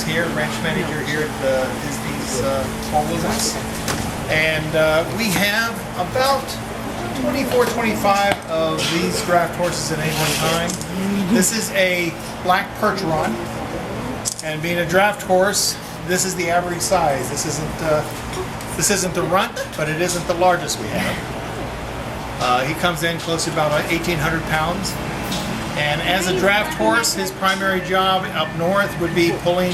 Brooks here, ranch manager here at Disney's Walt Disney. And we have about 24, 25 of these draft horses at any one time. This is a black Percheron, and being a draft horse, this is the average size. This isn't the runt, but it isn't the largest we have. He comes in close to about 1,800 pounds. And as a draft horse, his primary job up north would be pulling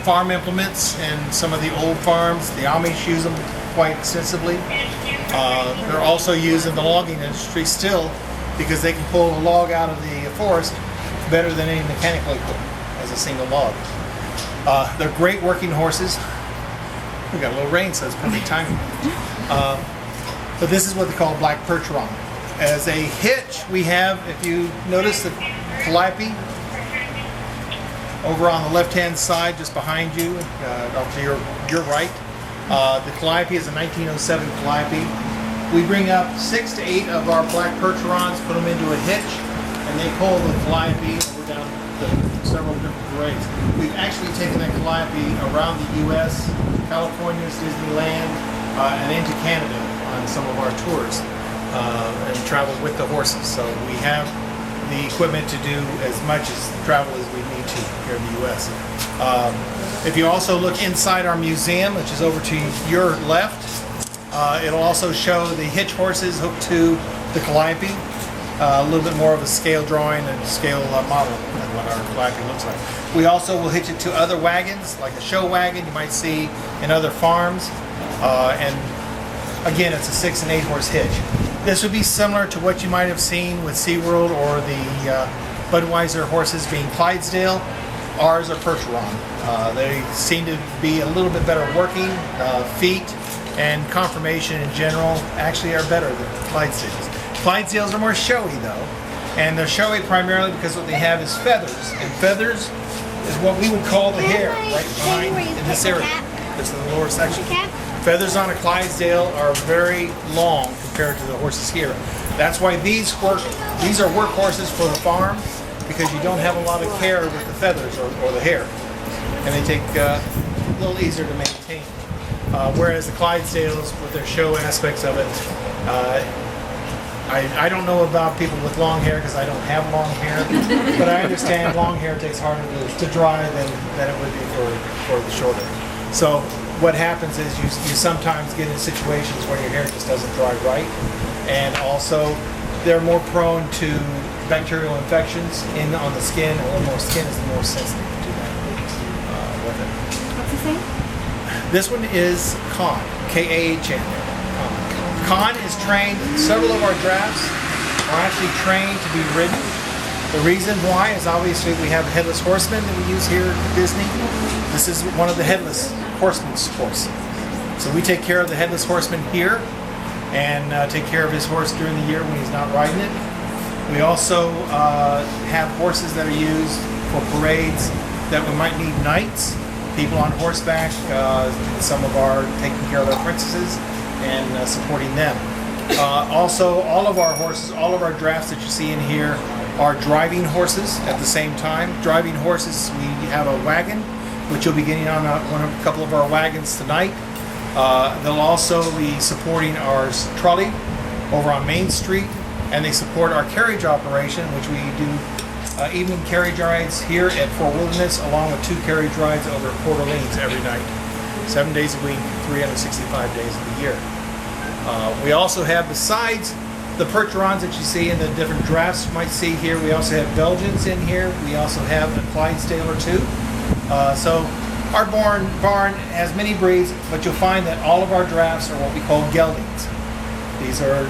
farm implements and some of the old farms. The Amish use them quite extensively. They're also used in the logging industry still because they can pull a log out of the forest better than any mechanical equipment as a single log. They're great working horses. We got a little rain, so it's perfect timing. But this is what they call black Percheron. As a hitch, we have, if you notice, the Calliope over on the left-hand side, just behind you, off to your right. The Calliope is a 1907 Calliope. We bring up 6 to 8 of our black Percherons, put them into a hitch, and they pull the Calliope over down the several different parades. We've actually taken that Calliope around the U.S., California's Disneyland, and into Canada on some of our tours, and travel with the horses. So we have the equipment to do as much as travel as we need to here in the U.S. If you also look inside our museum, which is over to your left, it'll also show the hitch horses hooked to the Calliope. A little bit more of a scale drawing and scale model than what our Calliope looks like. We also will hitch it to other wagons, like a show wagon you might see in other farms. And again, it's a 6 and 8 horse hitch. This would be similar to what you might have seen with SeaWorld or the Budweiser horses being Clydesdale. Ours are Percheron. They seem to be a little bit better working. Feet and conformation in general actually are better than Clydesdales. Clydesdales are more showy though, and they're showy primarily because what they have is feathers, and feathers is what we would call the hair right behind in this area. It's in the lower section. Feathers on a Clydesdale are very long compared to the horses here. That's why these are work horses for the farm, because you don't have a lot of care with the feathers or the hair, and they take a little easier to maintain. Whereas the Clydesdales, with their show aspects of it, I don't know about people with long hair because I don't have long hair, but I understand long hair takes harder to dry than it would be for the short hair. So what happens is you sometimes get in situations where your hair just doesn't dry right, and also they're more prone to bacterial infections on the skin. A little more skin is more sensitive to that with it. What's his name? This one is Khan, K-A-H-N. Khan is trained. Several of our drafts are actually trained to be ridden. The reason why is obviously we have a headless horseman that we use here at Disney. This is one of the headless horseman's horse. So we take care of the headless horseman here and take care of his horse during the year when he's not riding it. We also have horses that are used for parades that we might need knights, people on horseback, some of our taking care of our princesses and supporting them. Also, all of our horses, all of our drafts that you see in here are driving horses at the same time. Driving horses, we have a wagon, which you'll be getting on a couple of our wagons tonight. They'll also be supporting our trolley over on Main Street, and they support our carriage operation, which we do evening carriage rides here at Fort Wilderness, along with 2 carriage rides over at Port Orleans every night. 7 days a week, 365 days of the year. We also have, besides the Percherons that you see in the different drafts you might see here, we also have Belgians in here. We also have a Clydesdale or 2. So our barn has many breeds, but you'll find that all of our drafts are what we call geldings. These are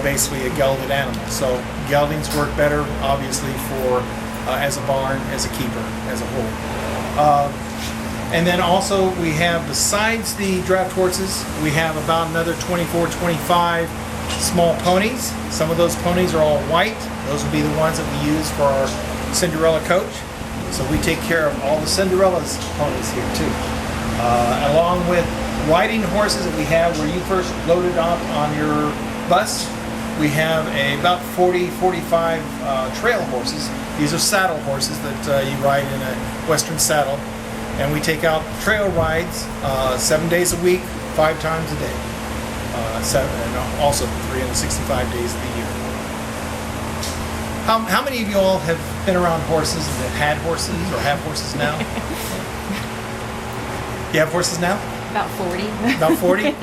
basically a gelded animal. So geldings work better, obviously, for as a barn, as a keeper, as a whole. And then also we have, besides the draft horses, we have about another 24, 25 small ponies. Some of those ponies are all white. Those will be the ones that we use for our Cinderella coach. So we take care of all the Cinderella's ponies here too. Along with riding horses that we have where you first loaded up on your bus, we have about 40, 45 trail horses These are saddle horses that you ride in a Western saddle. And we take out trail rides 7 days a week, 5 times a day. And also 365 days of the year. How many of you all have been around horses and have had horses or have horses now? You have horses now? About 40. About 40?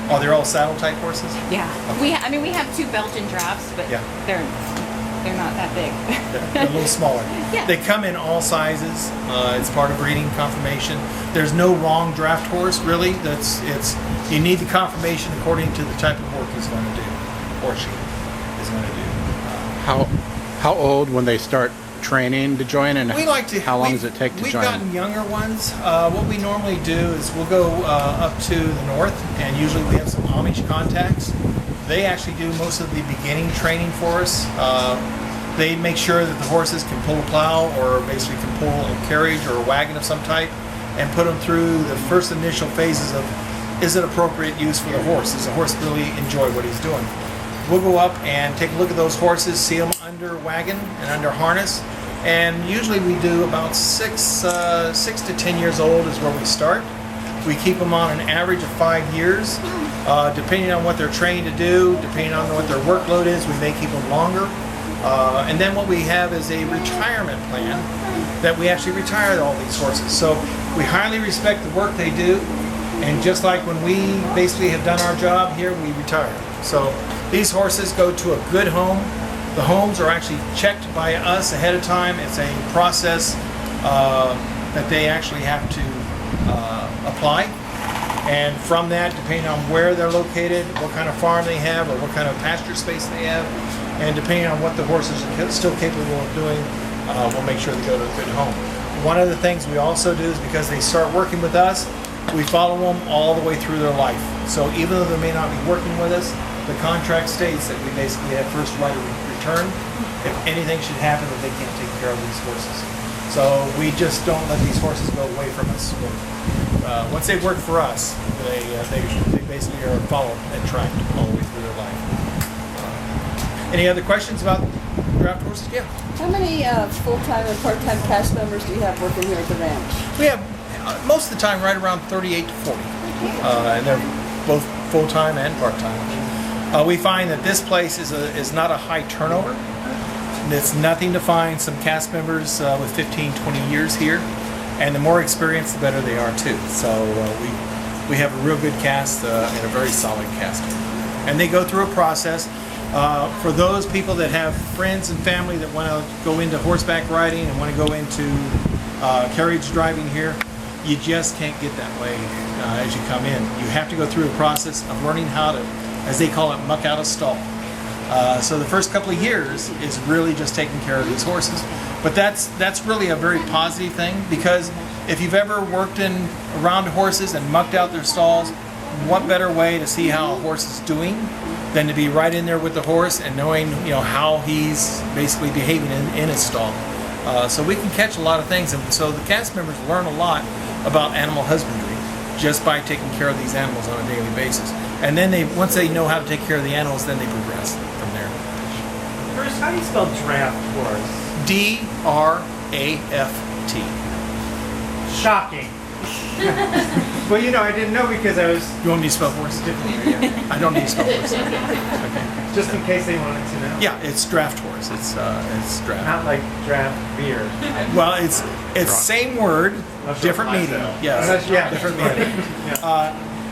Oh, they're all saddle type horses? Yeah. Okay. We have 2 Belgian drafts, but Yeah. they're not that big. They're a little smaller. Yeah. They come in all sizes. It's part of breeding confirmation. There's no wrong draft horse, really. You need the confirmation according to the type of work he's going to do, or she is going to do. How old when they start training to join, and how long does it take to we've join? We've gotten younger ones. What we normally do is we'll go up to the north, and usually we have some Amish contacts. They actually do most of the beginning training for us. They make sure that the horses can pull a plow or basically can pull a carriage or a wagon of some type, and put them through the first initial phases of, is it appropriate use for the horse? Does the horse really enjoy what he's doing? We'll go up and take a look at those horses, see them under wagon and under harness, and usually we do about 6 to 10 years old is where we start. We keep them on an average of 5 years. Depending on what they're trained to do, depending on what their workload is, we may keep them longer. And then what we have is a retirement plan that we actually retire all these horses. So we highly respect the work they do, and just like when we basically have done our job here, we retire. So these horses go to a good home. The homes are actually checked by us ahead of time. It's a process that they actually have to apply. And from that, depending on where they're located, what kind of farm they have, or what kind of pasture space they have, and depending on what the horses are still capable of doing, we'll make sure they go to a good home. One of the things we also do is, because they start working with us, we follow them all the way through their life. So even though they may not be working with us, the contract states that we basically have first right of return if anything should happen that they can't take care of these horses. So we just don't let these horses go away from us. Once they work for us, they basically are followed and tracked all the way through their life. Any other questions about draft horses? Yeah. How many full-time and part-time cast members do you have working here at the ranch? We have most of the time right around 38 to 40. And they're both full-time and part-time. We find that this place is not a high turnover. It's nothing to find some cast members with 15, 20 years here. And the more experienced, the better they are too. So we have a real good cast and a very solid cast. And they go through a process. For those people that have friends and family that want to go into horseback riding and want to go into carriage driving here, you just can't get that way as you come in. You have to go through a process of learning how to, as they call it, muck out a stall. So the first couple of years is really just taking care of these horses. But that's really a very positive thing, because if you've ever worked around horses and mucked out their stalls, what better way to see how a horse is doing than to be right in there with the horse and knowing how he's basically behaving in his stall. So we can catch a lot of things, and so the cast members learn a lot about animal husbandry just by taking care of these animals on a daily basis. And then once they know how to take care of the animals, then they progress from there. First, how do you spell draft horse? D-R-A-F-T. Shocking. Well, I didn't know because I was... You want me to spell horse? I don't need to spell horse. Okay. Just in case they wanted to know. Yeah, it's draft horse. It's draft. Not like draft beer. Well, it's same word, different meaning. Yes, Yeah. different meaning.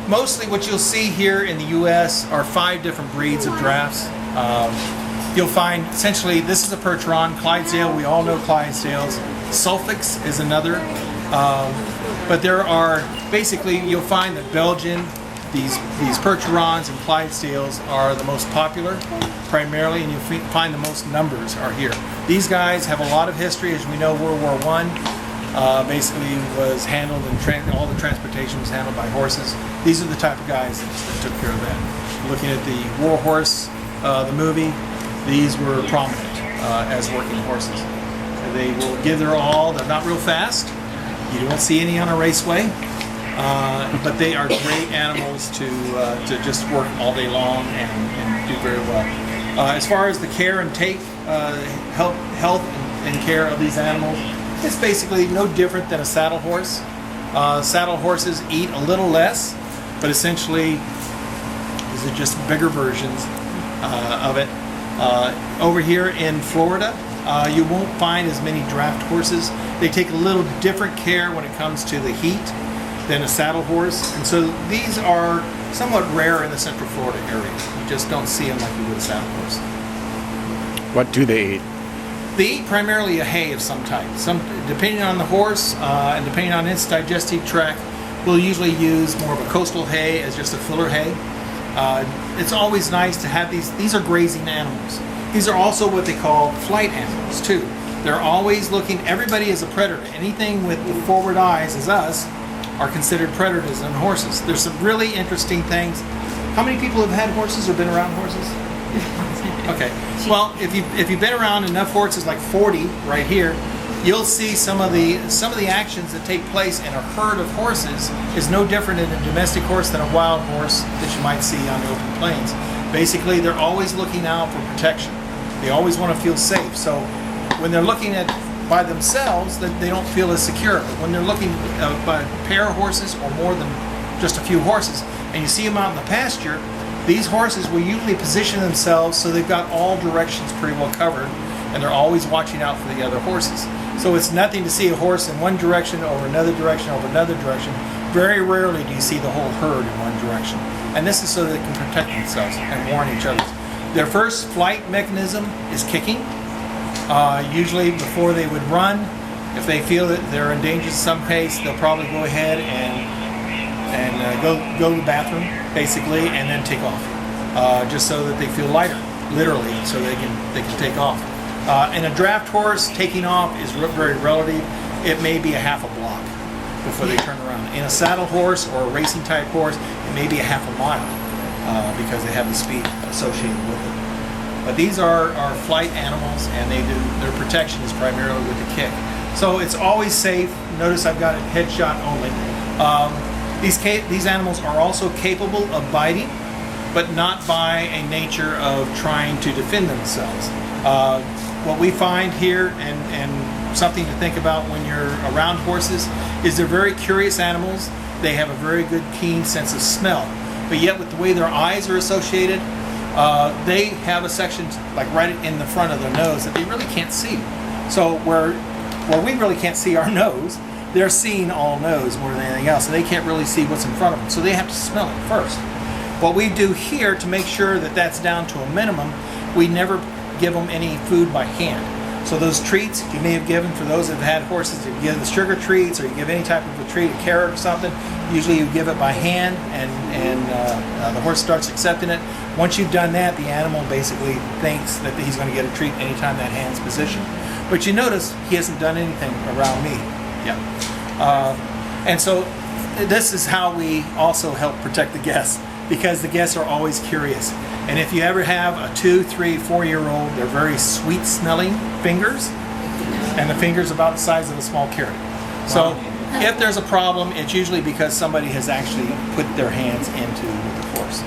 Mostly what you'll see here in the U.S. are 5 different breeds of drafts. You'll find, essentially, this is a Percheron, Clydesdale, we all know Clydesdales. Suffolks is another. But there are, basically, you'll find that Belgian, these Percherons and Clydesdales are the most popular, primarily, and you'll find the most numbers are here. These guys have a lot of history. As we know, World War I basically was handled, and all the transportation was handled by horses. These are the type of guys that took care of that. Looking at the War Horse, the movie, these were prominent as working horses. They will give their all. They're not real fast. You won't see any on a raceway, but they are great animals to just work all day long and do very well. As far as the care and take, health and care of these animals. It's basically no different than a saddle horse. Saddle horses eat a little less, but essentially these are just bigger versions of it. Over here in Florida, you won't find as many draft horses. They take a little different care when it comes to the heat than a saddle horse, and so these are somewhat rare in the Central Florida area. You just don't see them like you would a saddle horse. What do they eat? They eat primarily a hay of some type. Depending on the horse and depending on its digestive tract, we'll usually use more of a coastal hay as just a filler hay. It's always nice to have these. These are grazing animals. These are also what they call flight animals too. They're always looking. Everybody is a predator. Anything with the forward eyes, as us, are considered predators in horses. There's some really interesting things. How many people have had horses or been around horses? Okay. Well, if you've been around enough horses, like 40 right here, you'll see some of the actions that take place in a herd of horses is no different in a domestic horse than a wild horse that you might see on the open plains. Basically, they're always looking out for protection. They always want to feel safe. So when they're looking at by themselves, that they don't feel as secure. But when they're looking by a pair of horses or more than just a few horses, and you see them out in the pasture, these horses will usually position themselves so they've got all directions pretty well covered, and they're always watching out for the other horses. So it's nothing to see a horse in one direction over another direction over another direction. Very rarely do you see the whole herd in one direction. And this is so they can protect themselves and warn each other. Their first flight mechanism is kicking. Usually before they would run, if they feel that they're in danger in some case, they'll probably go ahead and go to the bathroom, basically, and then take off, just so that they feel lighter, literally, so they can take off. In a draft horse, taking off is very relative. It may be a half a block before they turn around. In a saddle horse or a racing type horse, it may be a half a mile because they have the speed associated with it. But these are flight animals, and their protection is primarily with the kick. So it's always safe. Notice I've got it headshot only. These animals are also capable of biting, but not by a nature of trying to defend themselves. What we find here, and something to think about when you're around horses, is they're very curious animals. They have a very good, keen sense of smell. But yet, with the way their eyes are associated, they have a section like right in the front of their nose that they really can't see. So where we really can't see our nose, they're seeing all nose more than anything else, and they can't really see what's in front of them. So they have to smell it first. What we do here to make sure that that's down to a minimum, we never give them any food by hand. So those treats you may have given, for those that have had horses, if you give the sugar treats or you give any type of a treat, a carrot or something, usually you give it by hand, and the horse starts accepting it. Once you've done that, the animal basically thinks that he's going to get a treat anytime that hand's positioned. But you notice he hasn't done anything around me. And so this is how we also help protect the guests, because the guests are always curious. And if you ever have a 2, 3, 4-year-old, they're very sweet smelling fingers, and the finger's about the size of a small carrot. So if there's a problem, it's usually because somebody has actually put their hands into the horse.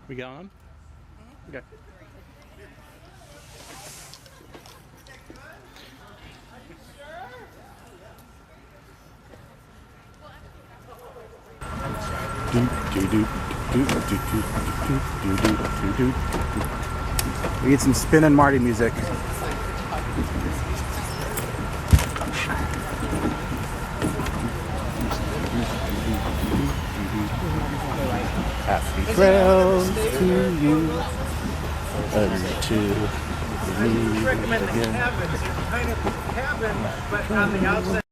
We got on? Okay. We need some Spin and Marty music. Happy trails to you until we meet again. Kind of cabin, but on the outside.